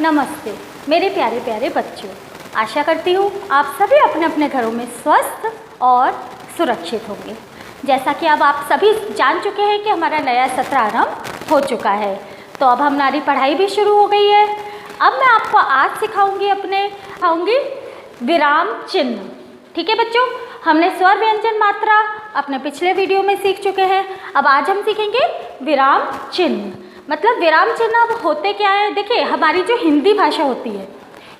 नमस्ते मेरे प्यारे प्यारे बच्चों, आशा करती हूँ आप सभी अपने अपने घरों में स्वस्थ और सुरक्षित होंगे। जैसा कि अब आप सभी जान चुके हैं कि हमारा नया सत्र आरंभ हो चुका है, तो अब हमारी पढ़ाई भी शुरू हो गई है। अब मैं आपको आज सिखाऊंगी विराम चिन्ह। ठीक है बच्चों, हमने स्वर व्यंजन मात्रा अपने पिछले वीडियो में सीख चुके हैं। अब आज हम सीखेंगे विराम चिन्ह। मतलब विराम चिन्ह अब होते क्या है, देखिए हमारी जो हिंदी भाषा होती है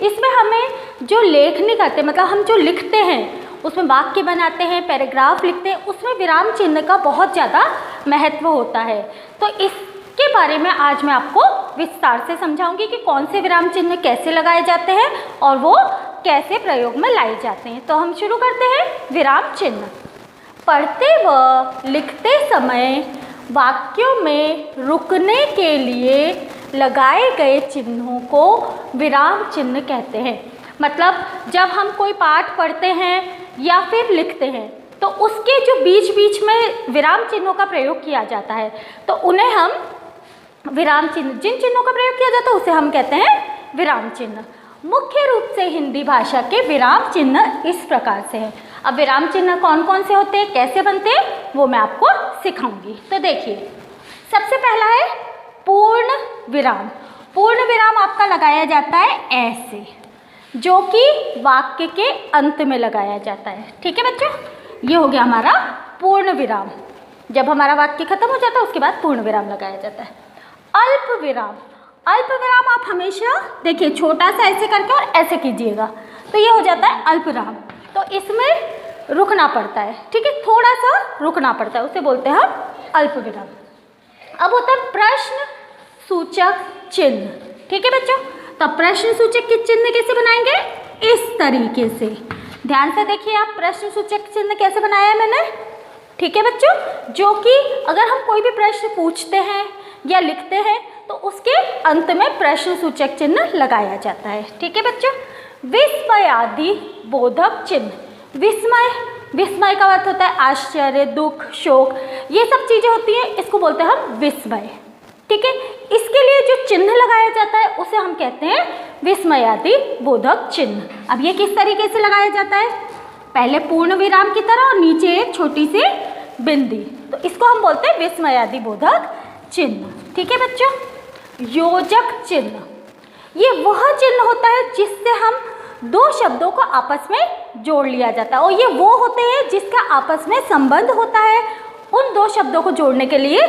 इसमें हमें जो लेखनी करते, मतलब हम जो लिखते हैं उसमें वाक्य बनाते हैं, पैराग्राफ लिखते हैं, उसमें विराम चिन्ह का बहुत ज़्यादा महत्व होता है। तो इसके बारे में आज मैं आपको विस्तार से समझाऊंगी कि कौन से विराम चिन्ह कैसे लगाए जाते हैं और वो कैसे प्रयोग में लाए जाते हैं। तो हम शुरू करते हैं विराम चिन्ह। पढ़ते व लिखते समय वाक्यों में रुकने के लिए लगाए गए चिन्हों को विराम चिन्ह कहते हैं। मतलब जब हम कोई पाठ पढ़ते हैं या फिर लिखते हैं तो उसके जो बीच बीच में विराम चिन्हों का प्रयोग किया जाता है, तो उन्हें हम विराम चिन्ह, जिन चिन्हों का प्रयोग किया जाता है उसे हम कहते हैं विराम चिन्ह। मुख्य रूप से हिंदी भाषा के विराम चिन्ह इस प्रकार से हैं। अब विराम चिन्ह कौन कौन से होते हैं, कैसे बनते हैं, वो मैं आपको सिखाऊंगी। तो देखिए, सबसे पहला है पूर्ण विराम। पूर्ण विराम आपका लगाया जाता है ऐसे, जो कि वाक्य के अंत में लगाया जाता है। ठीक है बच्चों, ये हो गया हमारा पूर्ण विराम। जब हमारा वाक्य खत्म हो जाता है उसके बाद पूर्ण विराम लगाया जाता है। अल्प विराम, अल्प विराम आप हमेशा देखिए छोटा सा ऐसे करके और ऐसे कीजिएगा, तो ये हो जाता है अल्प विराम। तो इसमें रुकना पड़ता है, ठीक है, थोड़ा सा रुकना पड़ता है, उसे बोलते हैं हम अल्प विराम। अब होता है प्रश्न सूचक चिन्ह। ठीक है बच्चों, तो प्रश्न सूचक के चिन्ह कैसे बनाएंगे, इस तरीके से। ध्यान से देखिए आप, प्रश्न सूचक चिन्ह कैसे बनाया है मैंने। ठीक है बच्चों, जो कि अगर हम कोई भी प्रश्न पूछते हैं या लिखते हैं तो उसके अंत में प्रश्न सूचक चिन्ह लगाया जाता है। ठीक है बच्चों, विस्मयादि बोधक चिन्ह। विस्मय, विस्मय का अर्थ होता है आश्चर्य, दुख, शोक, ये सब चीज़ें होती हैं, इसको बोलते हैं हम विस्मय। ठीक है, इसके लिए जो चिन्ह लगाया जाता है उसे हम कहते हैं विस्मयादि बोधक चिन्ह। अब ये किस तरीके से लगाया जाता है, पहले पूर्ण विराम की तरह और नीचे एक छोटी सी बिंदी, तो इसको हम बोलते हैं विस्मयादि बोधक चिन्ह। ठीक है बच्चों, योजक चिन्ह, ये वह चिन्ह होता है जिससे हम दो शब्दों को आपस में जोड़ लिया जाता है, और ये वो होते हैं जिसका आपस में संबंध होता है। उन दो शब्दों को जोड़ने के लिए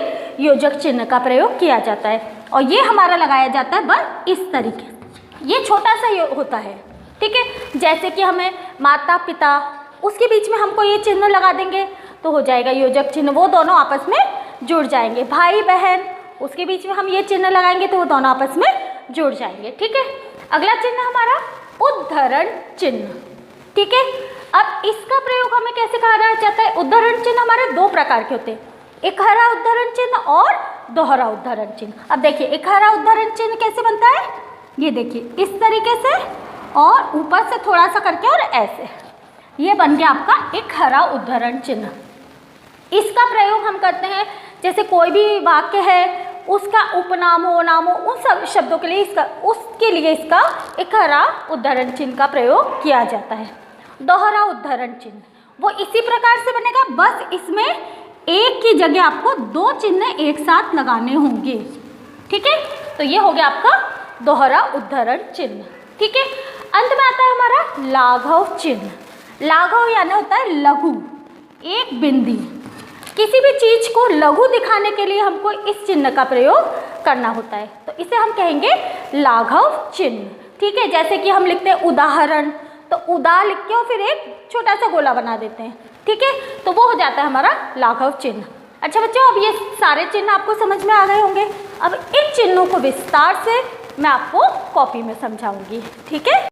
योजक चिन्ह का प्रयोग किया जाता है, और ये हमारा लगाया जाता है बस इस तरीके, ये छोटा सा होता है। ठीक है, जैसे कि हमें माता पिता, उसके बीच में हमको ये चिन्ह लगा देंगे तो हो जाएगा योजक चिन्ह, वो दोनों आपस में जुड़ जाएंगे। भाई बहन, उसके बीच में हम ये चिन्ह लगाएंगे तो वो दोनों आपस में जुड़ जाएंगे। ठीक है, अगला चिन्ह हमारा उद्धरण चिन्ह। ठीक है, अब इसका प्रयोग हमें कैसे कहा जाता है, उद्धरण चिन्ह हमारे दो प्रकार के होते हैं, इकहरा उद्धरण चिन्ह और दोहरा उद्धरण चिन्ह। अब देखिए इकहरा उद्धरण चिन्ह कैसे बनता है, ये देखिए इस तरीके से और ऊपर से थोड़ा सा करके और ऐसे, ये बन गया आपका इकहरा उद्धरण चिन्ह। इसका प्रयोग हम करते हैं जैसे कोई भी वाक्य है उसका उपनाम हो, नाम हो, उन सब शब्दों के लिए उसके लिए इसका इकहरा उद्धरण चिन्ह का प्रयोग किया जाता है। दोहरा उद्धरण चिन्ह वो इसी प्रकार से बनेगा, बस इसमें एक की जगह आपको दो चिन्ह एक साथ लगाने होंगे। ठीक है, तो ये हो गया आपका दोहरा उद्धरण चिन्ह। ठीक है, अंत में आता है हमारा लाघव चिन्ह। लाघव यानी होता है लघु, एक बिंदी। किसी भी चीज को लघु दिखाने के लिए हमको इस चिन्ह का प्रयोग करना होता है, तो इसे हम कहेंगे लाघव चिन्ह। ठीक है, जैसे कि हम लिखते हैं उदाहरण, तो उदा लिख के और फिर एक छोटा सा गोला बना देते हैं। ठीक है, तो वो हो जाता है हमारा लाघव चिन्ह। अच्छा बच्चों, अब ये सारे चिन्ह आपको समझ में आ गए होंगे। अब इन चिन्हों को विस्तार से मैं आपको कॉपी में समझाऊंगी। ठीक है,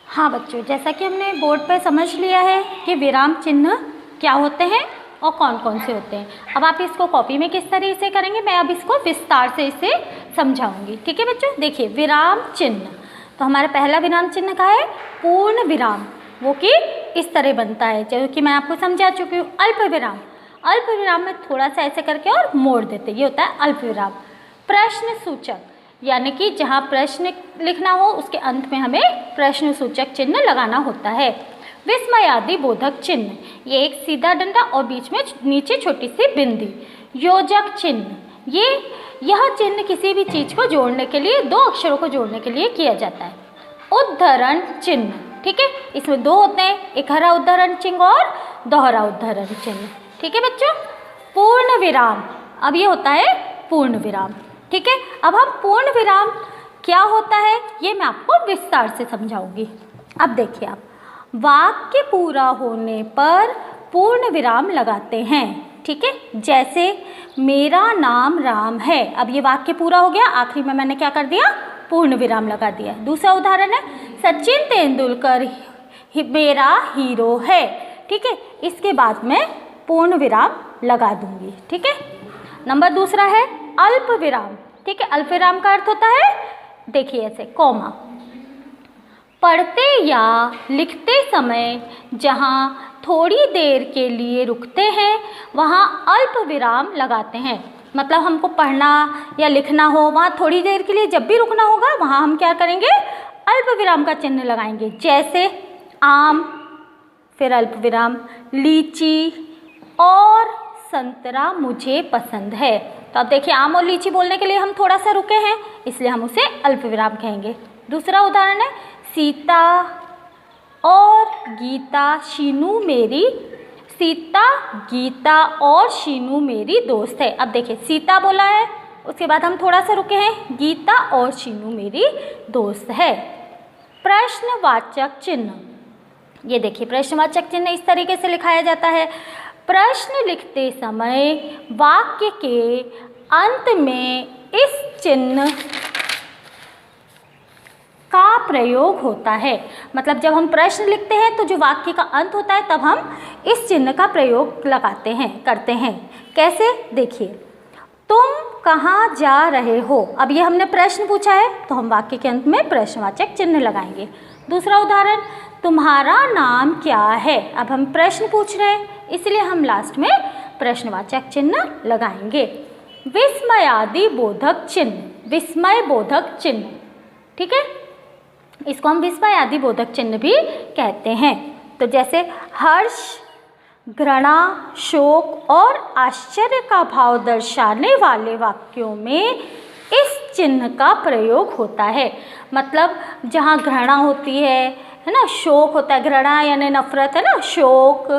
हाँ बच्चों, जैसा कि हमने बोर्ड पर समझ लिया है कि विराम चिन्ह क्या होते हैं और कौन कौन से होते हैं। अब आप इसको कॉपी में किस तरीके से करेंगे, मैं अब इसको विस्तार से इसे समझाऊंगी। ठीक है बच्चों, देखिए विराम चिन्ह, तो हमारा पहला विराम चिन्ह का है पूर्ण विराम, वो कि इस तरह बनता है, जो कि मैं आपको समझा चुकी हूँ। अल्प विराम, अल्प विराम में थोड़ा सा ऐसे करके और मोड़ देते, ये होता है अल्प विराम। प्रश्न सूचक, यानी कि जहाँ प्रश्न लिखना हो उसके अंत में हमें प्रश्न सूचक चिन्ह लगाना होता है। विस्मयादि बोधक चिन्ह, ये एक सीधा डंडा और बीच में नीचे छोटी सी बिंदी। योजक चिन्ह, यह चिन्ह किसी भी चीज़ को जोड़ने के लिए, दो अक्षरों को जोड़ने के लिए किया जाता है। उद्धरण चिन्ह, ठीक है, इसमें दो होते हैं, एक हरा उद्धरण चिन्ह और दोहरा उद्धरण चिन्ह, ठीक है बच्चों। पूर्ण विराम, अब ये होता है पूर्ण विराम, ठीक है। अब हम पूर्ण विराम क्या होता है ये मैं आपको विस्तार से समझाऊंगी। अब देखिए, आप वाक्य पूरा होने पर पूर्ण विराम लगाते हैं, ठीक है। जैसे मेरा नाम राम है, अब ये वाक्य पूरा हो गया, आखिरी में मैंने क्या कर दिया, पूर्ण विराम लगा दिया। दूसरा उदाहरण है सचिन तेंदुलकर मेरा हीरो है, ठीक है, इसके बाद मैं पूर्ण विराम लगा दूंगी, ठीक है। नंबर दूसरा है अल्प विराम, ठीक है। अल्प विराम का अर्थ होता है, देखिए ऐसे कॉमा, पढ़ते या लिखते समय जहाँ थोड़ी देर के लिए रुकते हैं वहाँ अल्प विराम लगाते हैं। मतलब हमको पढ़ना या लिखना हो, वहाँ थोड़ी देर के लिए जब भी रुकना होगा वहाँ हम क्या करेंगे, अल्प विराम का चिन्ह लगाएंगे। जैसे आम, फिर अल्प विराम, लीची और संतरा मुझे पसंद है। तो अब देखिए, आम और लीची बोलने के लिए हम थोड़ा सा रुके हैं, इसलिए हम उसे अल्प विराम कहेंगे। दूसरा उदाहरण है सीता और गीता शीनू मेरी, सीता गीता और शीनू मेरी दोस्त है। अब देखिए, सीता बोला है, उसके बाद हम थोड़ा सा रुके हैं, गीता और शीनू मेरी दोस्त है। प्रश्नवाचक चिन्ह, ये देखिए प्रश्नवाचक चिन्ह इस तरीके से लिखाया जाता है। प्रश्न लिखते समय वाक्य के अंत में इस चिन्ह का प्रयोग होता है। मतलब जब हम प्रश्न लिखते हैं तो जो वाक्य का अंत होता है तब हम इस चिन्ह का प्रयोग लगाते हैं, करते हैं। कैसे, देखिए, तुम कहाँ जा रहे हो, अब ये हमने प्रश्न पूछा है तो हम वाक्य के अंत में प्रश्नवाचक चिन्ह लगाएंगे। दूसरा उदाहरण, तुम्हारा नाम क्या है, अब हम प्रश्न पूछ रहे हैं इसलिए हम लास्ट में प्रश्नवाचक चिन्ह लगाएंगे। विस्मयादि बोधक चिन्ह, विस्मय बोधक चिन्ह, ठीक है, इसको हम विस्मयादि बोधक चिन्ह भी कहते हैं। तो जैसे हर्ष, घृणा, शोक और आश्चर्य का भाव दर्शाने वाले वाक्यों में इस चिन्ह का प्रयोग होता है। मतलब जहाँ घृणा होती है ना, शोक होता है, घृणा यानी नफरत है ना, शोक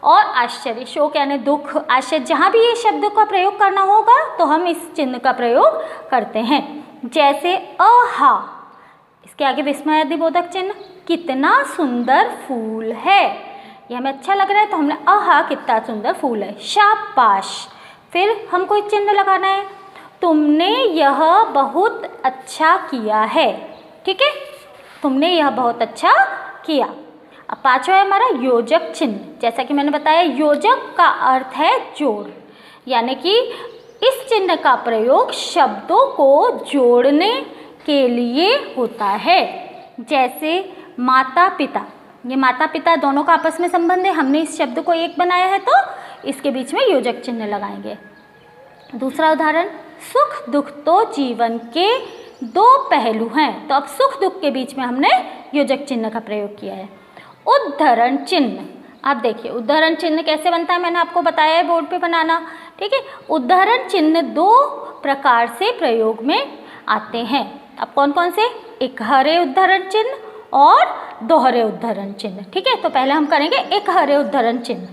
और आश्चर्य, शोक यानी दुख, आश्चर्य, जहाँ भी ये शब्द का प्रयोग करना होगा तो हम इस चिन्ह का प्रयोग करते हैं। जैसे अहा, इसके आगे विस्मयादि बोधक चिन्ह, कितना सुंदर फूल है, ये हमें अच्छा लग रहा है तो हमने अहा कितना सुंदर फूल है। शाबाश, फिर हमको एक चिन्ह लगाना है, तुमने यह बहुत अच्छा किया है, ठीक है, तुमने यह बहुत अच्छा किया। अब पांचवा है हमारा योजक चिन्ह। जैसा कि मैंने बताया, योजक का अर्थ है जोड़, यानी कि इस चिन्ह का प्रयोग शब्दों को जोड़ने के लिए होता है। जैसे माता पिता, ये माता पिता दोनों का आपस में संबंध है, हमने इस शब्द को एक बनाया है तो इसके बीच में योजक चिन्ह लगाएंगे। दूसरा उदाहरण, सुख दुख तो जीवन के दो पहलू हैं, तो अब सुख दुख के बीच में हमने योजक चिन्ह का प्रयोग किया है। उद्धरण चिन्ह, आप देखिए उद्धरण चिन्ह कैसे बनता है, मैंने आपको बताया है बोर्ड पे बनाना, ठीक है। उद्धरण चिन्ह दो प्रकार से प्रयोग में आते हैं। अब कौन कौन से, एक हरे उद्धरण चिन्ह और दोहरे उद्धरण चिन्ह, ठीक है। तो पहले हम करेंगे एक हरे उद्धरण चिन्ह।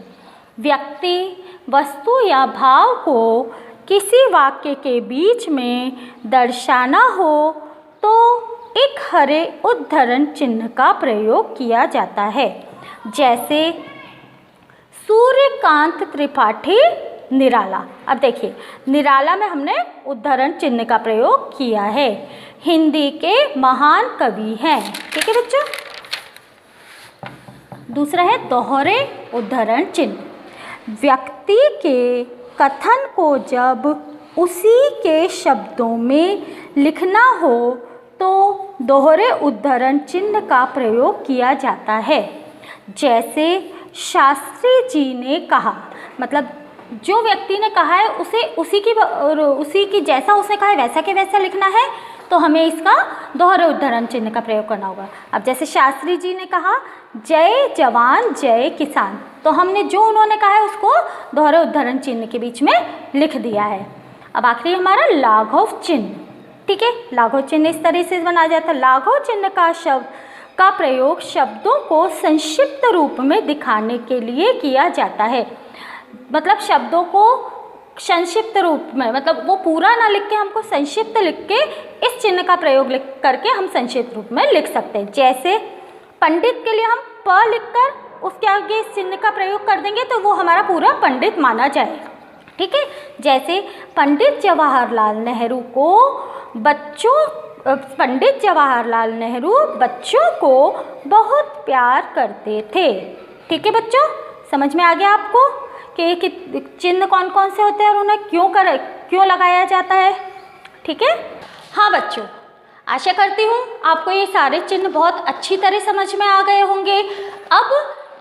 व्यक्ति, वस्तु या भाव को किसी वाक्य के बीच में दर्शाना हो तो एक हरे उद्धरण चिन्ह का प्रयोग किया जाता है। जैसे सूर्यकांत त्रिपाठी निराला, अब देखिए निराला में हमने उद्धरण चिन्ह का प्रयोग किया है, हिंदी के महान कवि हैं, ठीक है बच्चों। दूसरा है दोहरे उद्धरण चिन्ह। व्यक्ति के कथन को जब उसी के शब्दों में लिखना हो तो दोहरे उद्धरण चिन्ह का प्रयोग किया जाता है। जैसे शास्त्री जी ने कहा, मतलब जो व्यक्ति ने कहा है उसे उसी की जैसा उसने कहा है वैसा के वैसा लिखना है, तो हमें इसका दोहरे उद्धरण चिन्ह का प्रयोग करना होगा। अब जैसे शास्त्री जी ने कहा जय जवान जय किसान, तो हमने जो उन्होंने कहा है उसको दोहरे उद्धरण चिन्ह के बीच में लिख दिया है। अब आखिरी हमारा लाघव चिन्ह, ठीक है। लाघव चिन्ह इस तरह से बनाया जाता है। लाघव चिन्ह का प्रयोग शब्दों को संक्षिप्त रूप में दिखाने के लिए किया जाता है। मतलब शब्दों को संक्षिप्त रूप में, मतलब वो पूरा ना लिख के हमको संक्षिप्त लिख के इस चिन्ह का प्रयोग करके हम संक्षिप्त रूप में लिख सकते हैं। जैसे पंडित के लिए हम प लिखकर उसके आगे इस चिन्ह का प्रयोग कर देंगे तो वो हमारा पूरा पंडित माना जाएगा, ठीक है। जैसे पंडित जवाहरलाल नेहरू बच्चों को बहुत प्यार करते थे, ठीक है बच्चों। समझ में आ गया आपको कि चिन्ह कौन कौन से होते हैं और उन्हें क्यों लगाया जाता है, ठीक है। हाँ बच्चों, आशा करती हूँ आपको ये सारे चिन्ह बहुत अच्छी तरह समझ में आ गए होंगे। अब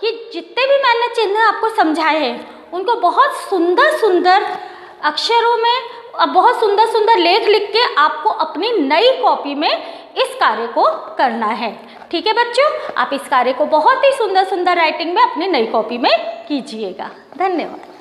ये जितने भी मैंने चिन्ह आपको समझाए हैं उनको बहुत सुंदर सुंदर अक्षरों में, बहुत सुंदर सुंदर लेख लिख के आपको अपनी नई कॉपी में इस कार्य को करना है, ठीक है बच्चों। आप इस कार्य को बहुत ही सुंदर सुंदर राइटिंग में अपनी नई कॉपी में कीजिएगा। धन्यवाद।